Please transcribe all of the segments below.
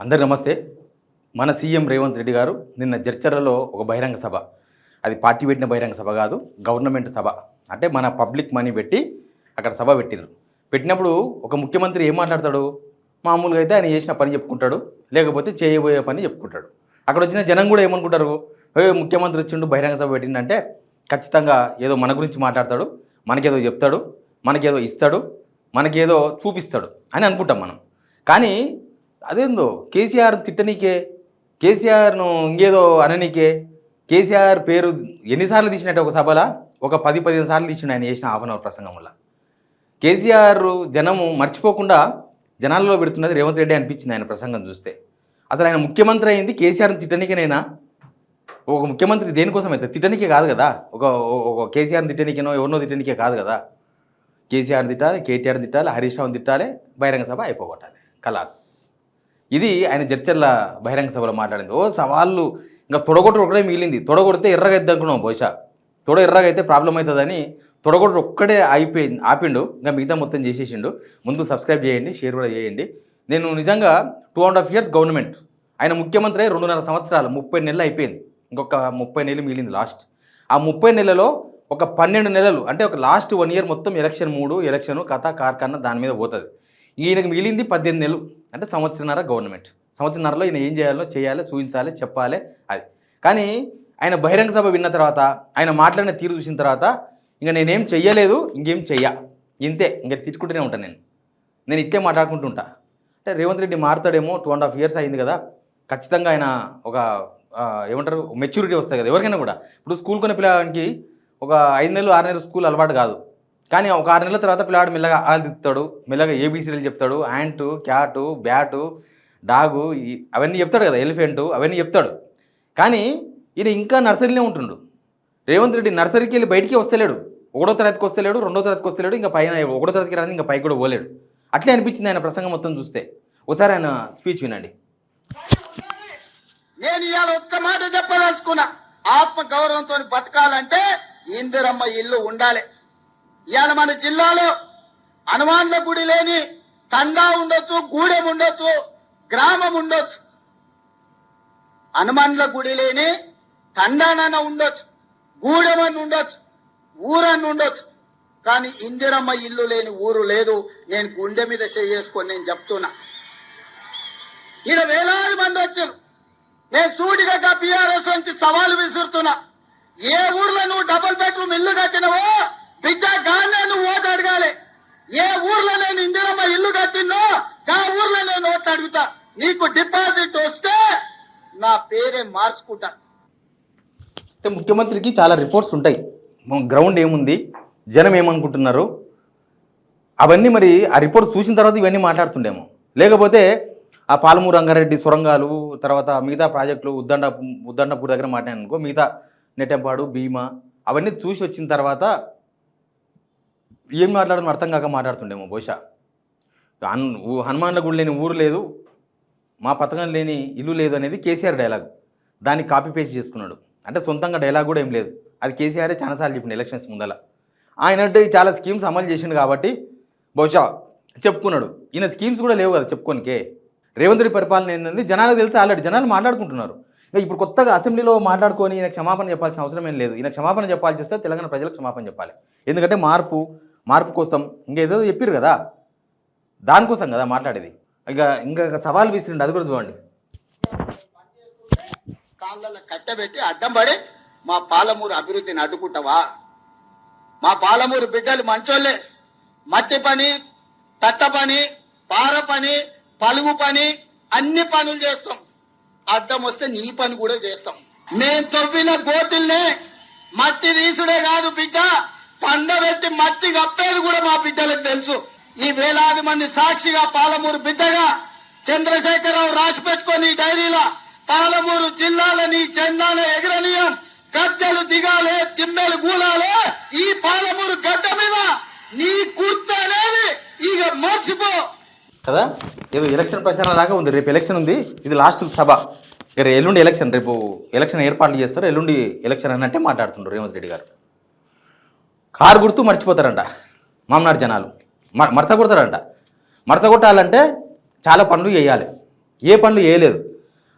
అందరు నమస్తే. మన సీఎం రేవంత్ రెడ్డి గారు నిన్న జడ్చర్లలో ఒక బహిరంగ సభ, అది పార్టీ పెట్టిన బహిరంగ సభ కాదు, గవర్నమెంట్ సభ. అంటే మన పబ్లిక్ మనీ పెట్టి అక్కడ సభ పెట్టిరు. పెట్టినప్పుడు ఒక ముఖ్యమంత్రి ఏం మాట్లాడతాడు? మామూలుగా అయితే ఆయన చేసిన పని చెప్పుకుంటాడు, లేకపోతే చేయబోయే పని చెప్పుకుంటాడు. అక్కడ వచ్చిన జనం కూడా ఏమనుకుంటారు? ముఖ్యమంత్రి వచ్చిండు బహిరంగ సభ పెట్టిండంటే ఖచ్చితంగా ఏదో మన గురించి మాట్లాడతాడు, మనకేదో చెప్తాడు, మనకేదో ఇస్తాడు, మనకేదో చూపిస్తాడు అని అనుకుంటాం మనం. కానీ అదేందో కేసీఆర్ తిట్టనీకే, కేసీఆర్ను ఇంకేదో అననీకే, కేసీఆర్ పేరు ఎన్నిసార్లు తీసినట్టు ఒక సభలో ఒక 10-15 సార్లు తీసిండు ఆయన చేసిన హాఫ్ అన్ అవర్ ప్రసంగం వల్ల. కేసీఆర్ జనము మర్చిపోకుండా జనాల్లో పెడుతున్నది రేవంత్ రెడ్డి అనిపించింది ఆయన ప్రసంగం చూస్తే. అసలు ఆయన ముఖ్యమంత్రి అయింది కేసీఆర్ని తిట్టనీకేనైనా? ఒక ముఖ్యమంత్రి దేనికోసం అయితే తిట్టనీకే కాదు కదా, ఒక కేసీఆర్ని తిట్టనీకేనో ఎవరినో తిట్టనీకే కాదు కదా. కేసీఆర్ తిట్టాలి, కేటీఆర్ తిట్టాలి, హరీష్ రావుని తిట్టాలి, బహిరంగ సభ అయిపోగొట్టాలి, కలాస్. ఇది ఆయన జడ్చర్ల బహిరంగ సభలో మాట్లాడింది. సవాళ్ళు ఇంకా తొడగొట్టు ఒకటే మిగిలింది. తొడగొడితే ఎర్రగా అవుతుంది అనుకున్నాం బహుశా. తొడ ఎర్రగా అయితే ప్రాబ్లం అవుతుందని తొడగొట్టు ఒక్కడే ఆపిండు, ఇంకా మిగతా మొత్తం చేసేసిండు. ముందు సబ్స్క్రైబ్ చేయండి, షేర్ కూడా చేయండి. నేను నిజంగా 2.5 years గవర్నమెంట్, ఆయన ముఖ్యమంత్రి 2.5 సంవత్సరాలు, 30 నెలలు అయిపోయింది. ఇంకొక 30 నెలలు మిగిలింది లాస్ట్. ఆ 30 నెలలో ఒక 12 నెలలు అంటే ఒక లాస్ట్ 1 year మొత్తం ఎలక్షన్ మూడు, ఎలక్షన్ కథ కార్కన్న దాని మీద పోతుంది. ఈయనకు మిగిలింది 18 నెలలు, అంటే సంవత్సరన్నర గవర్నమెంట్. సంవత్సరన్నరలో ఈయన ఏం చేయాలో చూపించాలి, చెప్పాలి అది. కానీ ఆయన బహిరంగ సభ విన్న తర్వాత, ఆయన మాట్లాడిన తీరు చూసిన తర్వాత ఇంకా నేనేం చెయ్యలేదు, ఇంకేం చెయ్య, ఇంతే, ఇంకా తిట్టుకుంటూనే ఉంటాను నేను ఇట్లే మాట్లాడుకుంటుంటా. అంటే రేవంత్ రెడ్డి మారుతాడేమో, 2.5 years అయింది కదా, ఖచ్చితంగా ఆయన ఒక ఏమంటారు మెచ్యూరిటీ వస్తుంది కదా ఎవరికైనా కూడా. ఇప్పుడు స్కూల్ కొనే పిల్లవాడికి ఒక 5 నెలలు 6 నెలలు స్కూల్ అలవాటు కాదు, కానీ ఒక 6 నెలల తర్వాత పిల్లాడు మెల్లగా ఆలు తిప్పుతాడు, మెల్లగా ఏబీసీలు చెప్తాడు, యాంటు, క్యాటు, బ్యాటు, డాగు, అవన్నీ చెప్తాడు కదా, ఎలిఫెంటు, అవన్నీ చెప్తాడు. కానీ ఈయన ఇంకా నర్సరీలో ఉంటుండు. రేవంత్ రెడ్డి నర్సరీకి వెళ్ళి బయటికి వస్తలేడు, 1వ తరగతికి వస్తలేడు, 2వ తరగతికి వస్తలేడు, ఇంకా పైన 1వ తరగతికి రాని ఇంకా పైకి కూడా పోలేడు. అట్లే అనిపించింది ఆయన ప్రసంగం మొత్తం చూస్తే. ఒకసారి ఆయన స్పీచ్ వినండి. నేను ఇవాళ ఒక్క మాట చెప్పదలుచుకున్నా, ఆత్మ గౌరవంతో బతకాలంటే ఇందిరమ్మ ఇల్లు ఉండాలి. ఇవాళ మన జిల్లాలో హనుమాన్ల గుడి లేని తండా ఉండొచ్చు, గూడెం ఉండొచ్చు, గ్రామం ఉండొచ్చు. హనుమాన్ల గుడి లేని తండానన్న ఉండొచ్చు, గూడెమని ఉండొచ్చు, ఊరని ఉండొచ్చు, కానీ ఇందిరమ్మ ఇల్లు లేని ఊరు లేదు. నేను గుండె మీద చేసుకొని నేను చెప్తున్నా. ఈయన వేలాది మంది వచ్చారు. నేను సూటిగా బీఆర్ఎస్ వంటి సవాలు విసురుతున్నా. ఏ ఊర్లో నువ్వు డబుల్ బెడ్రూమ్ ఇల్లు కట్టినవో బిడ్డ గానే నువ్వు ఓటు అడగాలి. ఏ ఊర్లో నేను ఇందిరమ్మ ఇల్లు కట్టిందో ఆ ఊర్లో నేను ఓటు అడుగుతా. నీకు డిపాజిట్ వస్తే నా పేరే మార్చుకుంటా. అంటే ముఖ్యమంత్రికి చాలా రిపోర్ట్స్ ఉంటాయి, గ్రౌండ్ ఏముంది, జనం ఏమనుకుంటున్నారు, అవన్నీ మరి ఆ రిపోర్ట్ చూసిన తర్వాత ఇవన్నీ మాట్లాడుతుండేమో. లేకపోతే ఆ పాలమూరు రంగారెడ్డి సొరంగాలు, తర్వాత మిగతా ప్రాజెక్టులు, ఉద్దండపూర్ దగ్గర మాట్లాడానుకో, మిగతా నెట్టెంపాడు, భీమా, అవన్నీ చూసి వచ్చిన తర్వాత ఏం మాట్లాడడం అర్థం కాక మాట్లాడుతుండేమో బహుశా. హనుమాన్ల గుడి లేని ఊరు లేదు, మా పథకం లేని ఇల్లు లేదు అనేది కేసీఆర్ డైలాగ్. దాన్ని కాపీ పేస్ట్ చేసుకున్నాడు. అంటే సొంతంగా డైలాగ్ కూడా ఏం లేదు, అది కేసీఆరే చాలాసార్లు చెప్పిండు ఎలక్షన్స్ ముందల. ఆయన అంటే చాలా స్కీమ్స్ అమలు చేసిండు కాబట్టి బహుశా చెప్పుకున్నాడు. ఈయన స్కీమ్స్ కూడా లేవు కదా చెప్పుకోనికే. రేవంత్ రెడ్డి పరిపాలన ఏంటంటే జనాలకు తెలిసి ఆల్రెడీ జనాలు మాట్లాడుకుంటున్నారు. ఇప్పుడు కొత్తగా అసెంబ్లీలో మాట్లాడుకొని ఈయన క్షమాపణ చెప్పాల్సిన అవసరం ఏం లేదు. ఈయన క్షమాపణ చెప్పాల్సి వస్తే తెలంగాణ ప్రజలకు క్షమాపణ చెప్పాలి. ఎందుకంటే మార్పు కోసం ఇంకేదో చెప్పారు కదా, దానికోసం కదా మాట్లాడేది. ఇంకా సవాల్ విసిరిండి, అది కూడా చూడండి. కాళ్ళ కట్టబెట్టి అడ్డం పడి మా పాలమూరు అభివృద్ధిని అడ్డుకుంటావా? మా పాలమూరు బిడ్డలు మంచోళ్ళే. మట్టి పని, తట్ట పని, పార పని, పలుగు పని, అన్ని పనులు చేస్తాం. అడ్డం వస్తే నీ పని కూడా చేస్తాం. నేను తవ్విన గోతుల్నే మట్టి తీసుడే కాదు బిడ్డ, పండబెట్టి మట్టి కప్పేది కూడా మా బిడ్డలకు తెలుసు. ఈ వేలాది మంది సాక్షిగా పాలమూరు బిడ్డగా చంద్రశేఖరరావు రాసి పెట్టుకొని డైరీలో పాలమూరు జిల్లాలని జెండాల ఎగరనీయం, గద్దెలు దిగాలే, తిమ్మెలు గూలాలే, ఈ పాలమూరు గడ్డ మీద నీ గుర్తు అనేది ఇక మర్చిపో కదా. ఏదో ఎలక్షన్ ప్రచారం లాగా ఉంది. రేపు ఎలక్షన్ ఉంది, ఇది లాస్ట్ సభ. ఎల్లుండి ఎలక్షన్, రేపు ఎలక్షన్ ఏర్పాట్లు చేస్తారు, ఎల్లుండి ఎలక్షన్ అన్నట్టే మాట్లాడుతుండ్రు రేవంత్ రెడ్డి గారు. కారు గుర్తు మర్చిపోతారంట మామనాడు జనాలు, మరచగొడతారంట. మరచగొట్టాలంటే చాలా పనులు చేయాలి. ఏ పనులు చేయలేదు.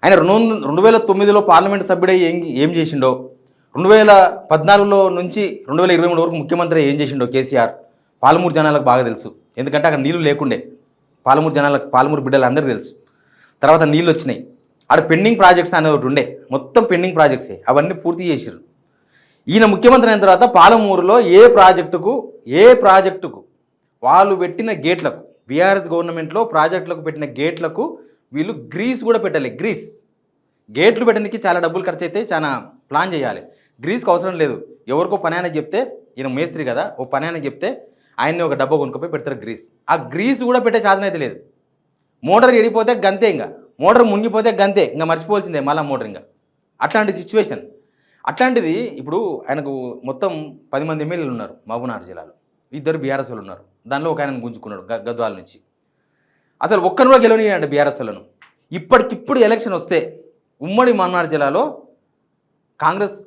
ఆయన 2009లో పార్లమెంట్ సభ్యుడై ఏం చేసిండో, 2014లో నుంచి 2023 వరకు ముఖ్యమంత్రి ఏం చేసిండో కేసీఆర్ పాలమూరు జనాలకు బాగా తెలుసు. ఎందుకంటే అక్కడ నీళ్లు లేకుండే, పాలమూరు బిడ్డలు అందరికీ తెలుసు. తర్వాత నీళ్ళు వచ్చినాయి. ఆడ పెండింగ్ ప్రాజెక్ట్స్ అనేవి ఒకటి ఉండే, మొత్తం పెండింగ్ ప్రాజెక్ట్సే, అవన్నీ పూర్తి చేసిరు. ఈయన ముఖ్యమంత్రి అయిన తర్వాత పాలమూరులో ఏ ప్రాజెక్టుకు వాళ్ళు పెట్టిన గేట్లకు, బీఆర్ఎస్ గవర్నమెంట్లో ప్రాజెక్టులకు పెట్టిన గేట్లకు వీళ్ళు గ్రీస్ కూడా పెట్టాలి. గేట్లు పెట్టడానికి చాలా డబ్బులు ఖర్చు అయితే చాలా ప్లాన్ చేయాలి. గ్రీస్కి అవసరం లేదు. ఎవరికో పని ఆయన చెప్తే, ఈయన మేస్త్రి కదా, ఓ పని ఆయన చెప్తే ఆయన్ని ఒక డబ్బా కొనుక్కపోయి పెడతారు గ్రీస్. ఆ గ్రీస్ కూడా పెట్టే చాదనైతే లేదు. మోటార్ ఎడిపోతే గంతే, ఇంకా మోటార్ మునిగిపోతే గంతే, ఇంకా మర్చిపోవాల్సిందే మళ్ళీ మోటార్. ఇంకా అట్లాంటి సిచ్యువేషన్. అట్లాంటిది ఇప్పుడు ఆయనకు మొత్తం 10 మంది ఎమ్మెల్యేలు ఉన్నారు మహబూబ్నగర్ జిల్లాలో, 2 బీఆర్ఎస్ వాళ్ళు ఉన్నారు. దానిలో ఒక ఆయన గుంజుకున్నాడు గద్వాల నుంచి. అసలు ఒక్కరు కూడా గెలవనీయండి బీఆర్ఎస్ వాళ్ళను. ఇప్పటికిప్పుడు ఎలక్షన్ వస్తే ఉమ్మడి మహబూబ్నగర్ జిల్లాలో కాంగ్రెస్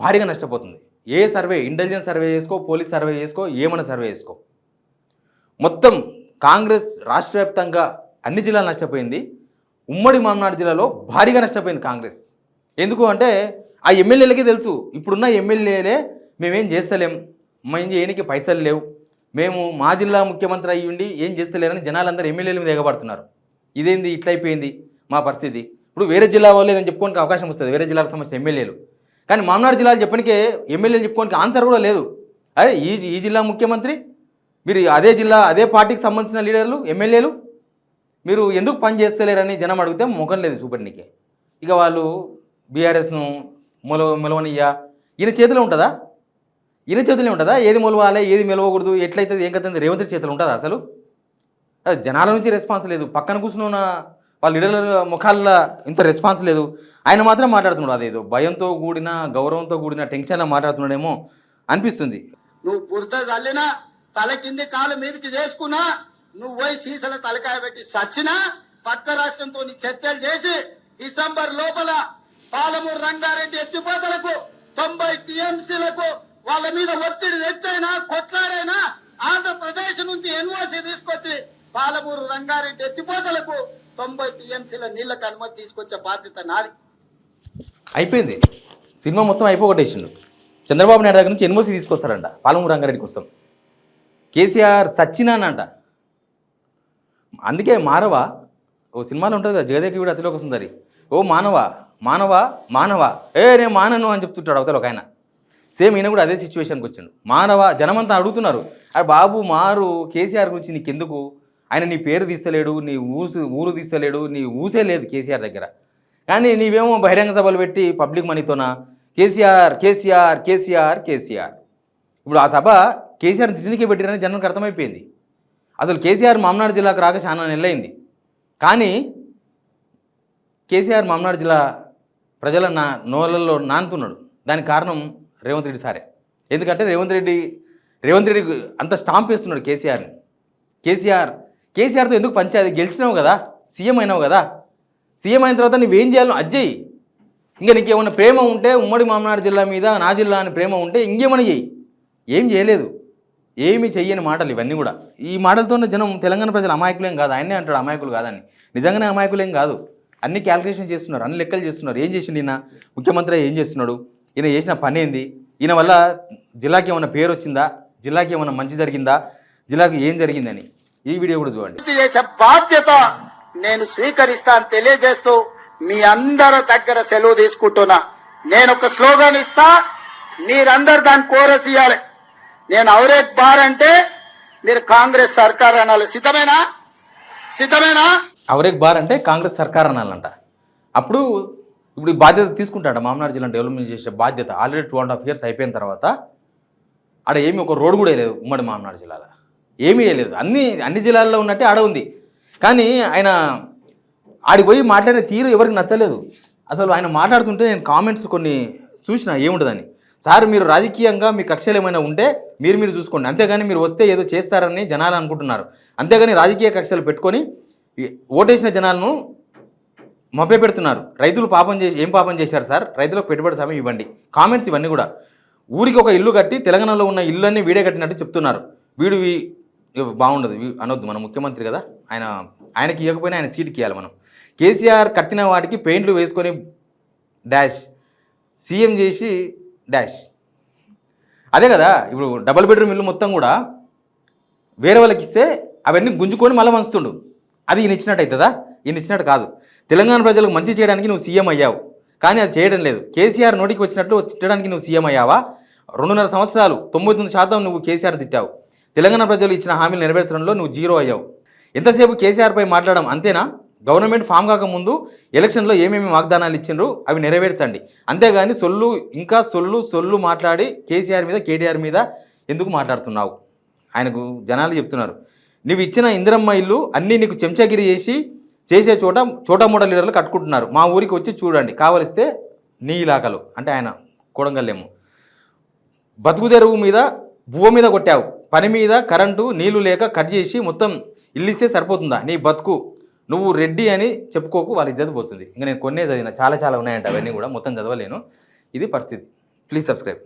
భారీగా నష్టపోతుంది. ఏ సర్వే, ఇంటెలిజెన్స్ సర్వే చేసుకో, పోలీస్ సర్వే చేసుకో, ఏమైనా సర్వే చేసుకో, మొత్తం కాంగ్రెస్ రాష్ట్ర వ్యాప్తంగా అన్ని జిల్లాలు నష్టపోయింది. ఉమ్మడి మహబూబ్నగర్ జిల్లాలో భారీగా నష్టపోయింది కాంగ్రెస్. ఎందుకు అంటే ఆ ఎమ్మెల్యేలకే తెలుసు, ఇప్పుడున్న ఎమ్మెల్యేలే మేమేం చేస్తలేం, మేము చేయడానికి పైసలు లేవు, మేము మా జిల్లా ముఖ్యమంత్రి అయ్యుండి ఏం చేస్తలేరని జనాలందరూ ఎమ్మెల్యేల మీద ఎగబడుతున్నారు. ఇదేంది ఇట్లయిపోయింది మా పరిస్థితి. ఇప్పుడు వేరే జిల్లా వాళ్ళు ఏదని చెప్పుకోనికి అవకాశం వస్తుంది, వేరే జిల్లాకు సంబంధించిన ఎమ్మెల్యేలు. కానీ మహబూబ్నగర్ జిల్లాలు చెప్పడానికే ఎమ్మెల్యేలు చెప్పుకోనికి ఆన్సర్ కూడా లేదు. అరే ఈ జిల్లా ముఖ్యమంత్రి, మీరు అదే జిల్లా అదే పార్టీకి సంబంధించిన లీడర్లు ఎమ్మెల్యేలు మీరు ఎందుకు పని చేస్తలేరని జనం అడిగితే ముఖం లేదు చూపడానికి. ఇక వాళ్ళు బీఆర్ఎస్ను మొలవనియ్యా, ఈయన చేతిలో ఉంటుందా? ఈయన చేతిలో ఉంటుందా? ఏది మొలవాలి ఏది మెలవకూడదు ఎట్లయితే ఏం కదా రేవంత్ రెడ్డి చేతిలో ఉంటుందా? అసలు జనాల నుంచి రెస్పాన్స్ లేదు. పక్కన కూర్చున్న వాళ్ళ లీడర్ల ముఖాల్లో ఇంత రెస్పాన్స్ లేదు. ఆయన మాత్రం మాట్లాడుతున్నాడు, అదేదో భయంతో కూడిన గౌరవంతో కూడిన టెన్షన్లో మాట్లాడుతున్నాడేమో అనిపిస్తుంది. నువ్వు బురద చల్లినా, తల కింది కాలు మీదకి చేసుకున్నా, నువ్వు పోయి సీసల తలకాయ పెట్టి సచ్చినా, పక్క రాష్ట్రంతో చర్చలు చేసి డిసెంబర్ లోపల పాలమూరు రంగారెడ్డి ఎత్తిపోతలకు 90 టీఎంసీలకు వాళ్ళ మీద ఒత్తిడి తెచ్చైనా కొట్లాడైనా ఆంధ్రప్రదేశ్ నుంచి ఎన్ఓసీ తీసుకొచ్చి పాలమూరు రంగారెడ్డి ఎత్తిపోతలకు 90 టీఎంసీల నీళ్లకు అనుమతి తీసుకొచ్చే బాధ్యత నాది. అయిపోయింది, సినిమా మొత్తం అయిపోగొట్టేసిండు. చంద్రబాబు నాయుడు దగ్గర నుంచి ఎన్ఓసీ తీసుకొస్తారంట పాలమూరు రంగారెడ్డి కోసం. కేసీఆర్ సచ్చినానంట. అందుకే మానవ ఓ సినిమాలో ఉంటుంది కదా, జగదేకి వీడు అతిలోక సుందరి, ఓ మానవ మానవ మానవ నేను మానను అని చెప్తుంటాడు అవతల ఒక ఆయన. సేమ్ ఈయన కూడా అదే సిచ్యువేషన్కి వచ్చిండు. మానవ జనమంతా అడుగుతున్నారు, అరే బాబు మారు, కేసీఆర్ గురించి నీకెందుకు, ఆయన నీ పేరు తీస్తలేడు, నీ ఊరు తీస్తలేడు, నీ ఊసే లేదు కేసీఆర్ దగ్గర. కానీ నీవేమో బహిరంగ సభలు పెట్టి పబ్లిక్ మనీతోనా కేసీఆర్ కేసీఆర్ కేసీఆర్ కేసీఆర్. ఇప్పుడు ఆ సభ కేసీఆర్ తిరిగికే పెట్టిరని జనానికి అర్థమైపోయింది. అసలు కేసీఆర్ మహబూబ్నగర్ జిల్లాకు రాక చాలా నెలలైంది. కానీ కేసీఆర్ మహబూబ్నగర్ జిల్లా ప్రజల నోళ్ళల్లో నానుతున్నాడు. దానికి కారణం రేవంత్ రెడ్డి సారే. ఎందుకంటే రేవంత్ రెడ్డి అంత స్టాంప్ వేస్తున్నాడు కేసీఆర్ని. కేసీఆర్తో ఎందుకు పంచాయతీ, గెలిచినావు కదా, సీఎం అయినావు కదా, సీఎం అయిన తర్వాత నువ్వేం చేయాలో అజ్జయ్యి. ఇంకా నీకేమన్నా ప్రేమ ఉంటే ఉమ్మడి మహబూబ్నగర్ జిల్లా మీద, నా జిల్లా అని ప్రేమ ఉంటే ఇంకేమని చెయ్యి. ఏం చేయలేదు, ఏమి చెయ్యని మాటలు ఇవన్నీ కూడా. ఈ మాటలతోనే జనం తెలంగాణ ప్రజలు అమాయకులేం కాదు, ఆయనే అంటాడు అమాయకులు కాదని. నిజంగానే అమాయకులేం కాదు, అన్ని క్యాల్కులేషన్ చేస్తున్నారు, అన్ని లెక్కలు చేస్తున్నారు. ఏం చేసిండు ఈయన ముఖ్యమంత్రి, ఏం చేస్తున్నాడు, ఈయన చేసిన పని ఏంది, ఈయన వల్ల జిల్లాకి ఏమైనా పేరు వచ్చిందా, జిల్లాకి ఏమైనా మంచి జరిగిందా, జిల్లాకి ఏం జరిగిందని ఈ వీడియో కూడా చూడండి. చేసే బాధ్యత నేను స్వీకరిస్తాను తెలియజేస్తూ మీ అందరి దగ్గర సెలవు తీసుకుంటున్నా. నేను ఒక స్లోగన్ ఇస్తా, మీరందరు దాన్ని కోరస్ ఇవ్వాలి. నేను ఔరేక్ బార్ అంటే మీరు కాంగ్రెస్ సర్కార్ అనాలి. సిద్ధమేనా? ఔరేక్ బార్ అంటే కాంగ్రెస్ సర్కార్ అనాలంట. అప్పుడు ఇప్పుడు ఈ బాధ్యత తీసుకుంటాడు మహబూబ్నగర్ జిల్లా డెవలప్మెంట్ చేసే బాధ్యత. ఆల్రెడీ 2.5 years అయిపోయిన తర్వాత ఆడ ఏమి ఒక రోడ్డు కూడా వేయలేదు ఉమ్మడి మహబూబ్నగర్ జిల్లాలో, ఏమీ వేయలేదు. అన్ని జిల్లాల్లో ఉన్నట్టే ఆడ ఉంది. కానీ ఆయన ఆడికి పోయి మాట్లాడే తీరు ఎవరికి నచ్చలేదు. అసలు ఆయన మాట్లాడుతుంటే నేను కామెంట్స్ కొన్ని చూసిన ఏముంటుందని. సార్ మీరు రాజకీయంగా మీ కక్షలు ఏమైనా ఉంటే మీరు చూసుకోండి, అంతేగాని మీరు వస్తే ఏదో చేస్తారని జనాలు అనుకుంటున్నారు. అంతేగాని రాజకీయ కక్షలు పెట్టుకొని ఓటేసిన జనాలను మభ్య పెడుతున్నారు. రైతులు ఏం పాపం చేశారు సార్, రైతులకు పెట్టుబడి సమయం ఇవ్వండి. కామెంట్స్ ఇవన్నీ కూడా. ఊరికి ఒక ఇల్లు కట్టి తెలంగాణలో ఉన్న ఇళ్ళన్నీ వీడే కట్టినట్టు చెప్తున్నారు. వీడు బాగుండదు అనొద్దు, మన ముఖ్యమంత్రి కదా, ఆయన ఆయనకి ఇవ్వకపోయినా ఆయన సీట్కి ఇవ్వాలి మనం. కేసీఆర్ కట్టిన వాటికి పెయింట్లు వేసుకొని డాష్, సీఎం చేసి డాష్. అదే కదా ఇప్పుడు డబుల్ బెడ్రూమ్ ఇల్లు మొత్తం కూడా వేరే వాళ్ళకి ఇస్తే అవన్నీ గుంజుకొని మళ్ళీ వంచుతుండు. అది ఈయన ఇచ్చినట్టు అవుతుందా? ఈయన ఇచ్చినట్టు కాదు. తెలంగాణ ప్రజలకు మంచి చేయడానికి నువ్వు సీఎం అయ్యావు, కానీ అది చేయడం లేదు. కేసీఆర్ నోటికి వచ్చినట్టు తిట్టడానికి నువ్వు సీఎం అయ్యావా? 2.5 సంవత్సరాలు 99% నువ్వు కేసీఆర్ తిట్టావు. తెలంగాణ ప్రజలు ఇచ్చిన హామీలు నెరవేర్చడంలో నువ్వు జీరో అయ్యావు. ఎంతసేపు కేసీఆర్పై మాట్లాడడం అంతేనా? గవర్నమెంట్ ఫామ్ కాకముందు ఎలక్షన్లో ఏమేమి వాగ్దానాలు ఇచ్చిండ్రు అవి నెరవేర్చండి, అంతేగాని సొల్లు మాట్లాడి కేసీఆర్ మీద కేటీఆర్ మీద ఎందుకు మాట్లాడుతున్నావు? ఆయనకు జనాలు చెప్తున్నారు, నువ్వు ఇచ్చిన ఇందిరమ్మ ఇల్లు అన్నీ నీకు చెంచాగిరి చేసే చోటా మోడల్ లీడర్లు కట్టుకుంటున్నారు. మా ఊరికి వచ్చి చూడండి, కావలిస్తే నీ ఇలాకాలు అంటే ఆయన కొడంగల్లేమో. బతుకు తెరువు మీద భూమి మీద కొట్టావు, పని మీద కరెంటు నీళ్లు లేక కట్ చేసి మొత్తం ఇల్లు ఇస్తే సరిపోతుందా నీ బతుకు? నువ్వు రెడ్డి అని చెప్పుకోకు, వాళ్ళ ఇజ్జత్ పోతుంది. ఇంకా నేను కొన్నే చదివిన, చాలా ఉన్నాయంట, అవన్నీ కూడా మొత్తం చదవలేను. ఇది పరిస్థితి. Please subscribe.